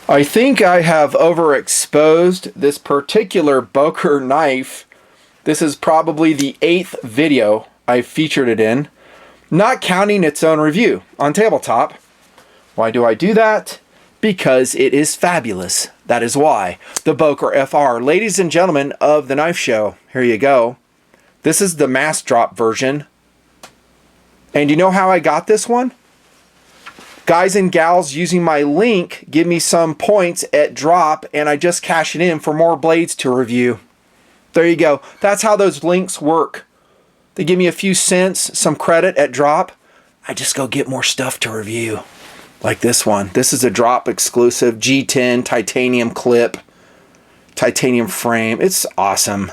I think I have overexposed this particular Boker knife. This is probably the 8th video I've featured it in, not counting its own review on Tabletop. Why do I do that? Because it is fabulous. That is why. The Boker FR. Ladies and gentlemen of the knife show, here you go. This is the mass drop version. And you know how I got this one? Guys and gals using my link give me some points at drop, and I just cash it in for more blades to review. There you go. That's how those links work. They give me a few cents, some credit at drop. I just go get more stuff to review. Like this one. This is a drop exclusive G10 titanium clip, titanium frame. It's awesome.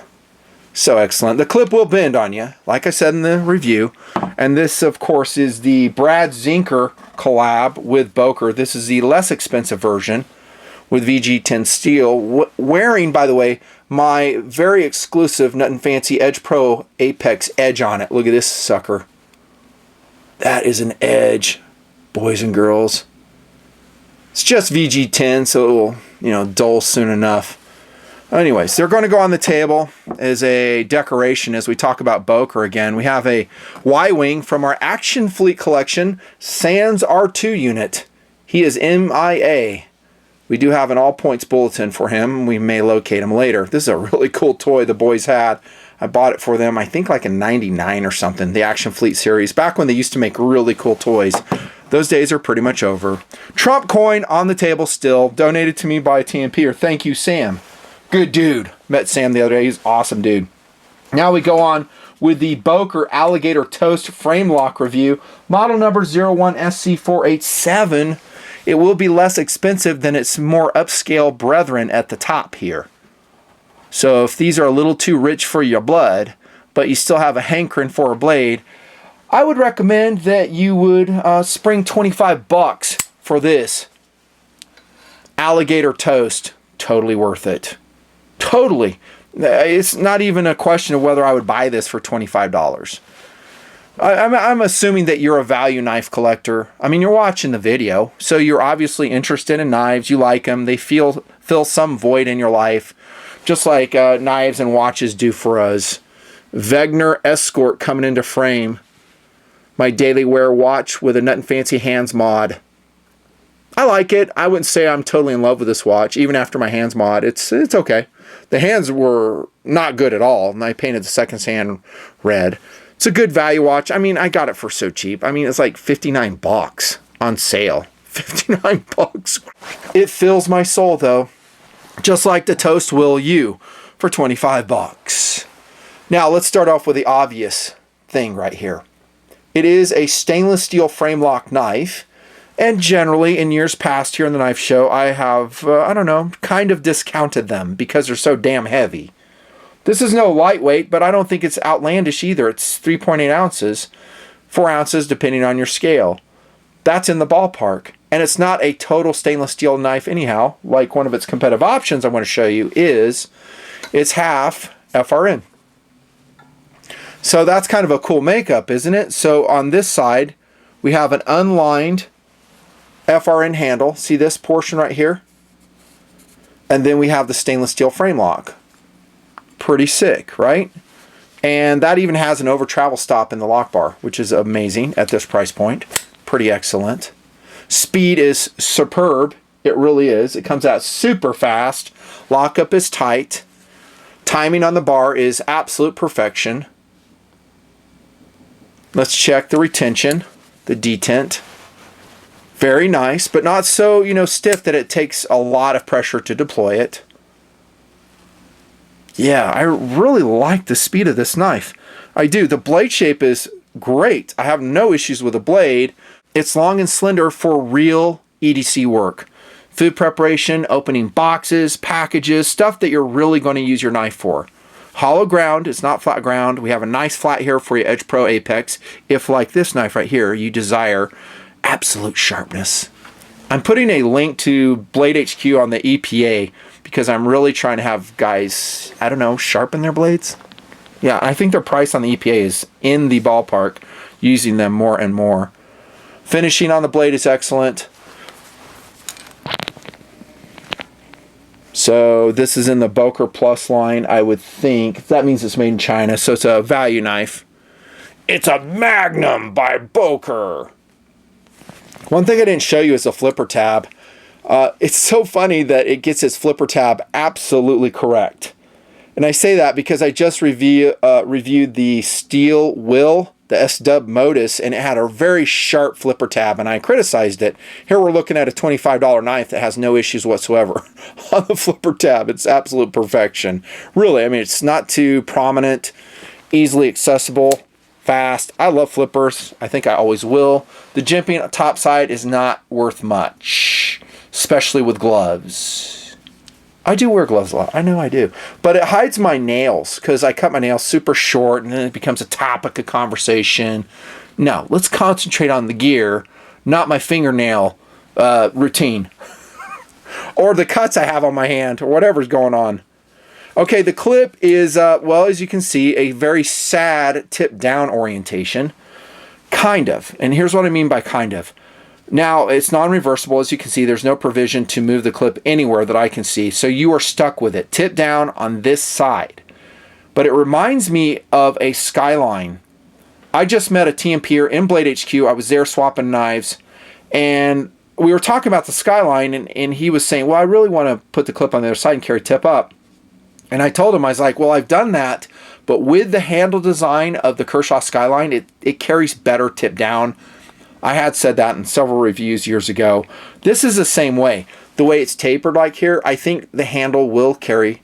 So excellent. The clip will bend on you, like I said in the review. And this, of course, is the Brad Zinker collab with Boker. This is the less expensive version with VG10 steel. Wearing, by the way, my very exclusive nutnfancy Edge Pro Apex Edge on it. Look at this sucker. That is an edge, boys and girls. It's just VG10, so it will, dull soon enough. Anyways, they're going to go on the table as a decoration as we talk about Boker again. We have a Y-Wing from our Action Fleet collection, Sans R2 unit. He is MIA. We do have an all points bulletin for him. We may locate him later. This is a really cool toy the boys had. I bought it for them, I think like in '99 or something, the Action Fleet series, back when they used to make really cool toys. Those days are pretty much over. Trump coin on the table still, donated to me by a TMP, or thank you, Sam. Good dude. Met Sam the other day. He's an awesome dude. Now we go on with the Boker Alligator Toast frame lock review. Model number 01SC487. It will be less expensive than its more upscale brethren at the top here. So if these are a little too rich for your blood, but you still have a hankering for a blade, I would recommend that you would spring $25 for this Alligator Toast. Totally worth it. Totally. It's not even a question of whether I would buy this for $25. I'm assuming that you're a value knife collector. I mean, you're watching the video, so you're obviously interested in knives. You like them. They fill some void in your life, just like knives and watches do for us. Wegener Escort coming into frame. My daily wear watch with a nutnfancy hands mod. I like it. I wouldn't say I'm totally in love with this watch, even after my hands mod. It's okay. The hands were not good at all, and I painted the second hand red. It's a good value watch. I mean, I got it for so cheap. I mean, it's like $59 on sale. $59. It fills my soul, though, just like the Toast will you for $25. Now, let's start off with the obvious thing right here. It is a stainless steel frame lock knife. And generally, in years past here in the knife show, I have, kind of discounted them because they're so damn heavy. This is no lightweight, but I don't think it's outlandish either. It's 3.8 ounces, 4 ounces depending on your scale. That's in the ballpark. And it's not a total stainless steel knife anyhow. Like one of its competitive options I want to show you is it's half FRN. So that's kind of a cool makeup, isn't it? So on this side, we have an unlined FRN handle. See this portion right here? And then we have the stainless steel frame lock. Pretty sick, right? And that even has an over travel stop in the lock bar, which is amazing at this price point. Pretty excellent. Speed is superb. It really is. It comes out super fast. Lockup is tight. Timing on the bar is absolute perfection. Let's check the retention, the detent. Very nice, but not so, stiff that it takes a lot of pressure to deploy it. Yeah, I really like the speed of this knife. I do. The blade shape is great. I have no issues with the blade. It's long and slender for real EDC work. Food preparation, opening boxes, packages, stuff that you're really going to use your knife for. Hollow ground, it's not flat ground. We have a nice flat here for your Edge Pro Apex. If, like this knife right here, you desire absolute sharpness. I'm putting a link to Blade HQ on the EPA because I'm really trying to have guys, sharpen their blades. Yeah, I think their price on the EPA is in the ballpark, using them more and more. Finishing on the blade is excellent. So this is in the Boker Plus line, I would think. That means it's made in China, so it's a value knife. It's a Magnum by Boker. One thing I didn't show you is the flipper tab. It's so funny that it gets its flipper tab absolutely correct. And I say that because I just reviewed the Steel Will, the S-Dub Modus, and it had a very sharp flipper tab, and I criticized it. Here we're looking at a $25 knife that has no issues whatsoever on the flipper tab. It's absolute perfection. Really, I mean, it's not too prominent, easily accessible, fast. I love flippers. I think I always will. The jimping top side is not worth much, especially with gloves. I do wear gloves a lot. I know I do. But it hides my nails because I cut my nails super short and then it becomes a topic of conversation. No, let's concentrate on the gear, not my fingernail routine. Or the cuts I have on my hand or whatever's going on. Okay, the clip is, well, as you can see, a very sad tip down orientation. Kind of. And here's what I mean by kind of. Now, it's non-reversible. As you can see, there's no provision to move the clip anywhere that I can see. So you are stuck with it. Tip down on this side. But it reminds me of a Skyline. I just met a TMPer in Blade HQ. I was there swapping knives. And we were talking about the Skyline. And he was saying, well, I really want to put the clip on the other side and carry tip up. And I told him, I was like, well, I've done that. But with the handle design of the Kershaw Skyline, it carries better tip down. I had said that in several reviews years ago. This is the same way. The way it's tapered like here, I think the handle will carry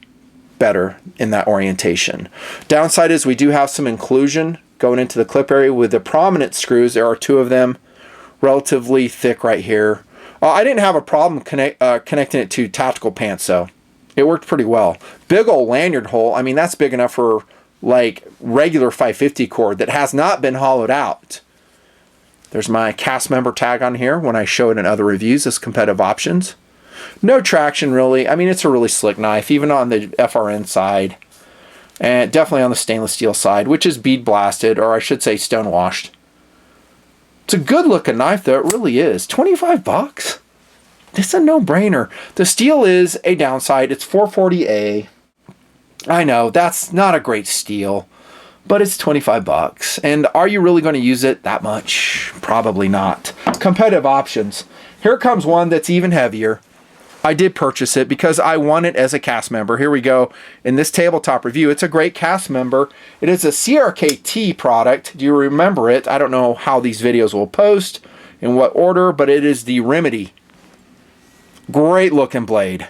better in that orientation. Downside is we do have some inclusion going into the clip area with the prominent screws. There are two of them, relatively thick right here. I didn't have a problem connecting it to tactical pants though. It worked pretty well. Big old lanyard hole. I mean, that's big enough for like regular 550 cord that has not been hollowed out. There's my cast member tag on here when I show it in other reviews as competitive options. No traction really. I mean, it's a really slick knife, even on the FRN side. And definitely on the stainless steel side, which is bead blasted, or I should say stone washed. It's a good looking knife though, it really is. 25 bucks? It's a no-brainer. The steel is a downside. It's 440A. I know, that's not a great steel. But it's 25 bucks. And are you really going to use it that much? Probably not. Competitive options. Here comes one that's even heavier. I did purchase it because I want it as a cast member. Here we go. In this tabletop review, it's a great cast member. It is a CRKT product. Do you remember it? I don't know how these videos will post, in what order, but it is the Remedy. Great looking blade.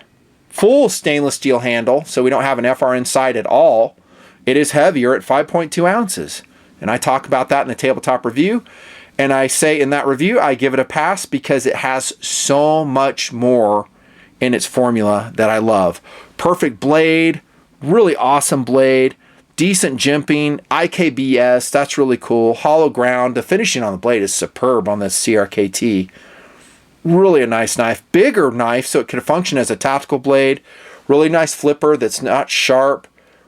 Full stainless steel handle, so we don't have an FRN side at all. It is heavier at 5.2 ounces. And I talk about that in the tabletop review. And I say in that review, I give it a pass because it has so much more in its formula that I love. Perfect blade, really awesome blade, decent jimping, IKBS, that's really cool. Hollow ground, the finishing on the blade is superb on this CRKT. Really a nice knife. Bigger knife, so it can function as a tactical blade. Really nice flipper that's not sharp.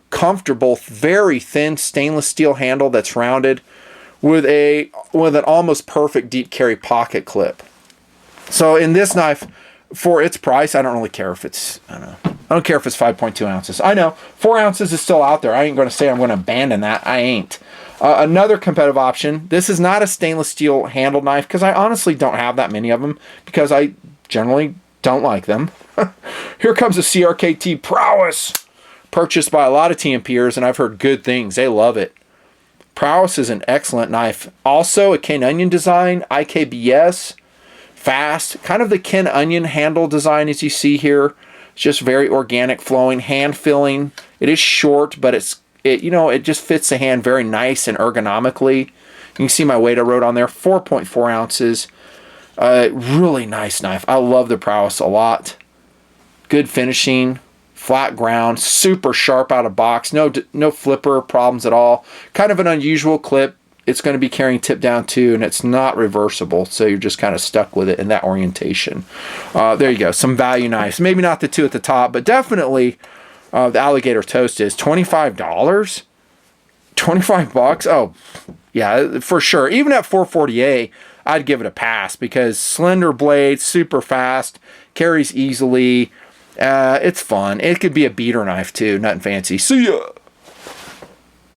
Comfortable, very thin stainless steel handle that's rounded with an almost perfect deep carry pocket clip. So in this knife, for its price, I don't really care if it's, I don't care if it's 5.2 ounces. I know 4 ounces is still out there. I ain't going to say I'm going to abandon that. I ain't. Another competitive option. This is not a stainless steel handle knife because I honestly don't have that many of them because I generally don't like them. Here comes a CRKT Prowess. Purchased by a lot of TMPers, and I've heard good things. They love it. Prowess is an excellent knife. Also, a Ken Onion design, IKBS, fast, kind of the Ken Onion handle design as you see here. It's just very organic, flowing, hand filling. It is short, but it just fits the hand very nice and ergonomically. You can see my weight I wrote on there, 4.4 ounces. Really nice knife. I love the Prowess a lot. Good finishing. Flat ground, super sharp out of box, no flipper problems at all. Kind of an unusual clip. It's going to be carrying tip down too, and it's not reversible, so you're just kind of stuck with it in that orientation. There you go, some value knives. Maybe not the two at the top, but definitely the Alligator Toast is $25. 25 bucks? Oh, yeah, for sure. Even at 440A, I'd give it a pass because slender blade, super fast, carries easily. It's fun. It could be a beater knife too. Nut and fancy. See ya.